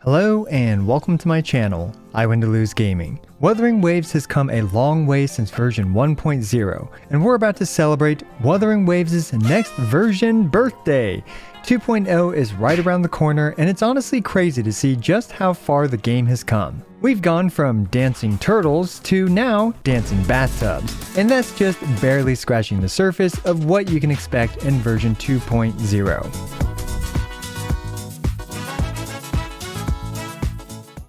Hello and welcome to my channel, I Win to Lose Gaming. Wuthering Waves has come a long way since version 1.0, and we're about to celebrate Wuthering Waves' next version birthday. 2.0 is right around the corner, and it's honestly crazy to see just how far the game has come. We've gone from dancing turtles to now dancing bathtubs, and that's just barely scratching the surface of what you can expect in version 2.0.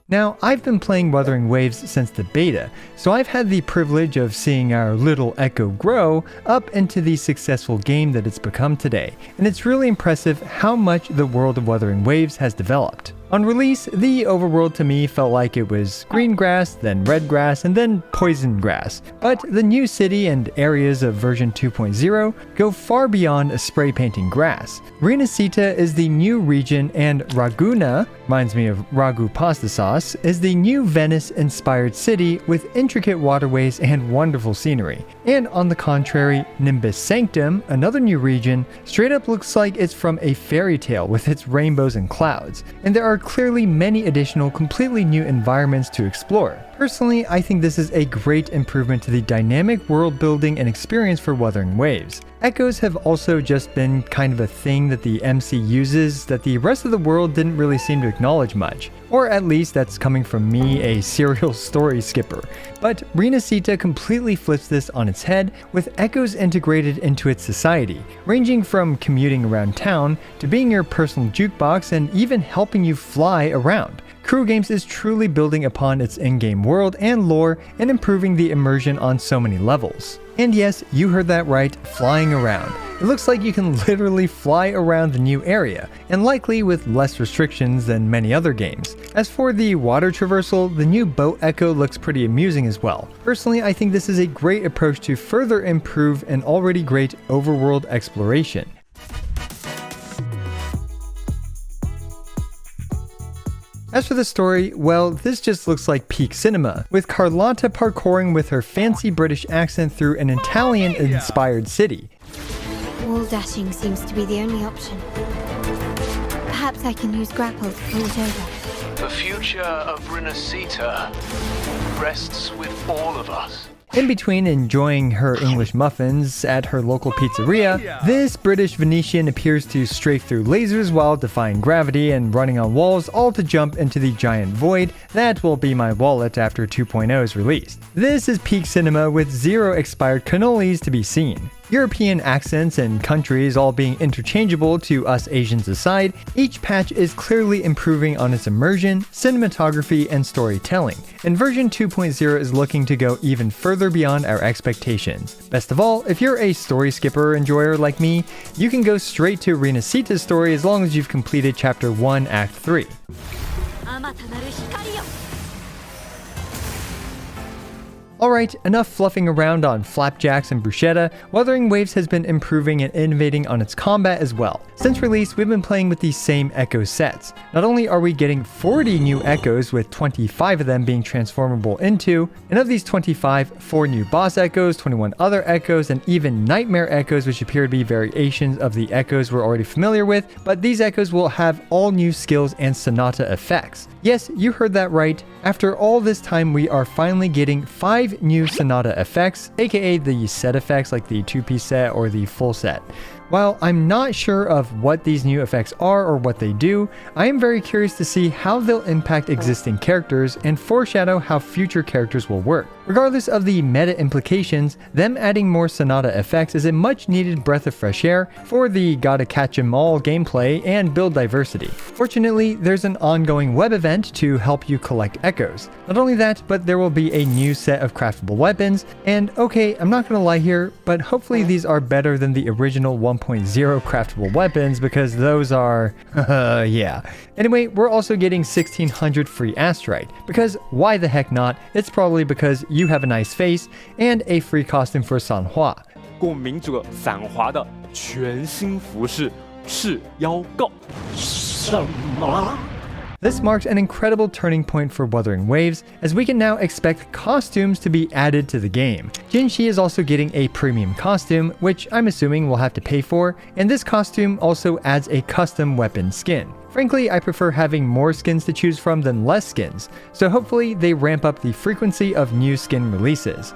Now, I've been playing Wuthering Waves since the beta, so I've had the privilege of seeing our little Echo grow up into the successful game that it's become today, and it's really impressive how much the world of Wuthering Waves has developed. On release, the overworld to me felt like it was green grass, then red grass, and then poison grass. But the new city and areas of version 2.0 go far beyond a spray painting grass. Rinascita is the new region, and Raguna, reminds me of ragu pasta sauce, is the new Venice-inspired city with intricate waterways and wonderful scenery. And on the contrary, Nimbus Sanctum, another new region, straight up looks like it's from a fairy tale with its rainbows and clouds. And there are clearly many additional completely new environments to explore. Personally, I think this is a great improvement to the dynamic world building and experience for Wuthering Waves. Echoes have also just been kind of a thing that the MC uses that the rest of the world didn't really seem to acknowledge much. Or at least that's coming from me, a serial story skipper. But Rinascita completely flips this on its head, with echoes integrated into its society, ranging from commuting around town to being your personal jukebox and even helping you fly around. Crew Games is truly building upon its in-game world and lore and improving the immersion on so many levels. And yes, you heard that right, flying around. It looks like you can literally fly around the new area, and likely with less restrictions than many other games. As for the water traversal, the new boat echo looks pretty amusing as well. Personally, I think this is a great approach to further improve an already great overworld exploration. As for the story, well, this just looks like peak cinema, with Carlotta parkouring with her fancy British accent through an Italian-inspired city. Wall dashing seems to be the only option. Perhaps I can use grapple to pull it over. The future of Rinascita rests with all of us. In between enjoying her English muffins at her local pizzeria, this British Venetian appears to strafe through lasers while defying gravity and running on walls, all to jump into the giant void that will be my wallet after 2.0 is released. This is peak cinema with zero expired cannolis to be seen. European accents and countries all being interchangeable to us Asians aside, each patch is clearly improving on its immersion, cinematography, and storytelling, and version 2.0 is looking to go even further beyond our expectations. Best of all, if you're a story skipper enjoyer like me, you can go straight to Rinascita's story as long as you've completed Chapter 1, Act 3. Alright, enough fluffing around on flapjacks and bruschetta. Wuthering Waves has been improving and innovating on its combat as well. Since release, we've been playing with these same echo sets. Not only are we getting 40 new echoes, with 25 of them being transformable into, and of these 25, 4 new boss echoes, 21 other echoes, and even nightmare echoes, which appear to be variations of the echoes we're already familiar with, but these echoes will have all new skills and sonata effects. Yes, you heard that right. After all this time, we are finally getting 5 new sonata effects, aka the set effects like the 2-piece set or the full set. While I'm not sure of what these new effects are or what they do, I am very curious to see how they'll impact existing characters and foreshadow how future characters will work. Regardless of the meta implications, them adding more sonata effects is a much needed breath of fresh air for the gotta catch 'em all gameplay and build diversity. Fortunately, there's an ongoing web event to help you collect echoes. Not only that, but there will be a new set of craftable weapons, and okay, I'm not gonna lie here, but hopefully these are better than the original 1.0 craftable weapons, because those are, yeah. Anyway, we're also getting 1600 free astrite, because why the heck not? It's probably because you have a nice face, and a free costume for Sanhua. 共鸣者散华的全新服饰赤腰告。什么？ This marks an incredible turning point for Wuthering Waves, as we can now expect costumes to be added to the game. Jinshi is also getting a premium costume, which I'm assuming we'll have to pay for, and this costume also adds a custom weapon skin. Frankly, I prefer having more skins to choose from than less skins, so hopefully they ramp up the frequency of new skin releases.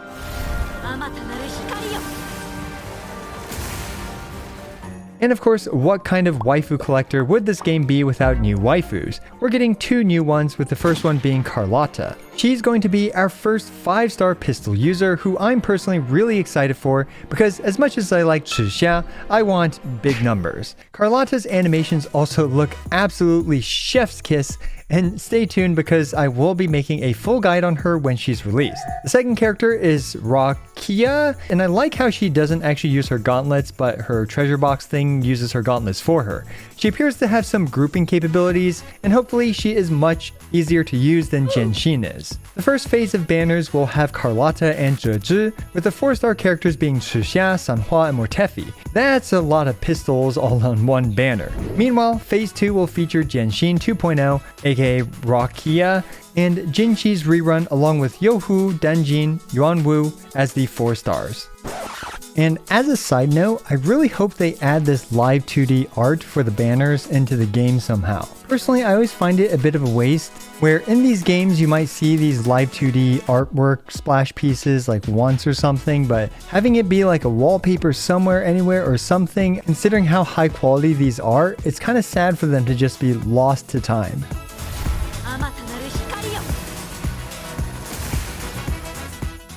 And of course, what kind of waifu collector would this game be without new waifus? We're getting 2 new ones, with the first one being Carlotta. She's going to be our first 5-star pistol user, who I'm personally really excited for, because as much as I like Zhixia, I want big numbers. Carlotta's animations also look absolutely chef's kiss, and stay tuned because I will be making a full guide on her when she's released. The second character is Roccia, and I like how she doesn't actually use her gauntlets, but her treasure box thing uses her gauntlets for her. She appears to have some grouping capabilities, and hopefully she is much easier to use than Genshin is. The first phase of banners will have Carlotta and Zhezhi, with the 4-star characters being Zhixia, Sanhua, and Mortefi. That's a lot of pistols all on one banner. Meanwhile, phase 2 will feature Genshin 2.0, aka Roccia, and Jinchi's rerun, along with Youhu, Danjin, Yuanwu as the 4 stars. And as a side note, I really hope they add this live 2D art for the banners into the game somehow. Personally, I always find it a bit of a waste, where in these games you might see these live 2D artwork splash pieces like once or something, but having it be like a wallpaper somewhere, anywhere or something, considering how high quality these are, it's kind of sad for them to just be lost to time.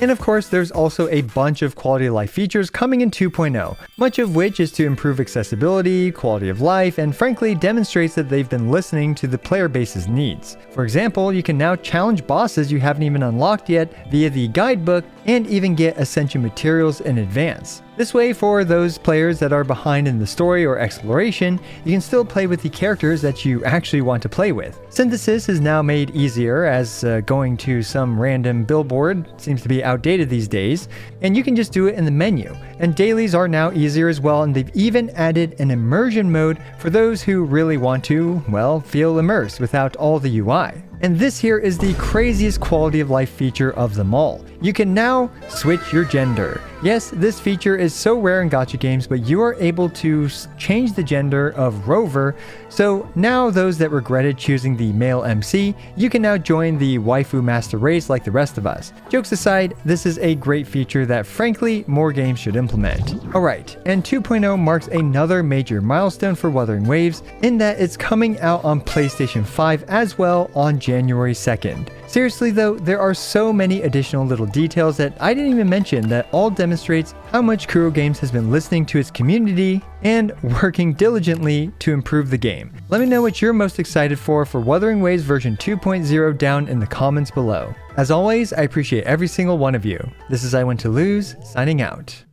And of course, there's also a bunch of quality of life features coming in 2.0, much of which is to improve accessibility, quality of life, and frankly demonstrates that they've been listening to the player base's needs. For example, you can now challenge bosses you haven't even unlocked yet via the guidebook, and even get essential materials in advance. This way, for those players that are behind in the story or exploration, you can still play with the characters that you actually want to play with. Synthesis is now made easier, as going to some random billboard seems to be outdated these days, and you can just do it in the menu. And dailies are now easier as well, and they've even added an immersion mode for those who really want to, well, feel immersed without all the UI. And this here is the craziest quality of life feature of them all. You can now switch your gender. Yes, this feature is so rare in gacha games, but you are able to change the gender of Rover, so now those that regretted choosing the male MC, you can now join the waifu master race like the rest of us. Jokes aside, this is a great feature that frankly more games should implement. Alright, and 2.0 marks another major milestone for Wuthering Waves, in that it's coming out on PlayStation 5 as well on January 2nd. Seriously though, there are so many additional little details that I didn't even mention that all demonstrates how much Kuro Games has been listening to its community and working diligently to improve the game. Let me know what you're most excited for Wuthering Waves version 2.0 down in the comments below. As always, I appreciate every single one of you. This is I Want to Lose, signing out.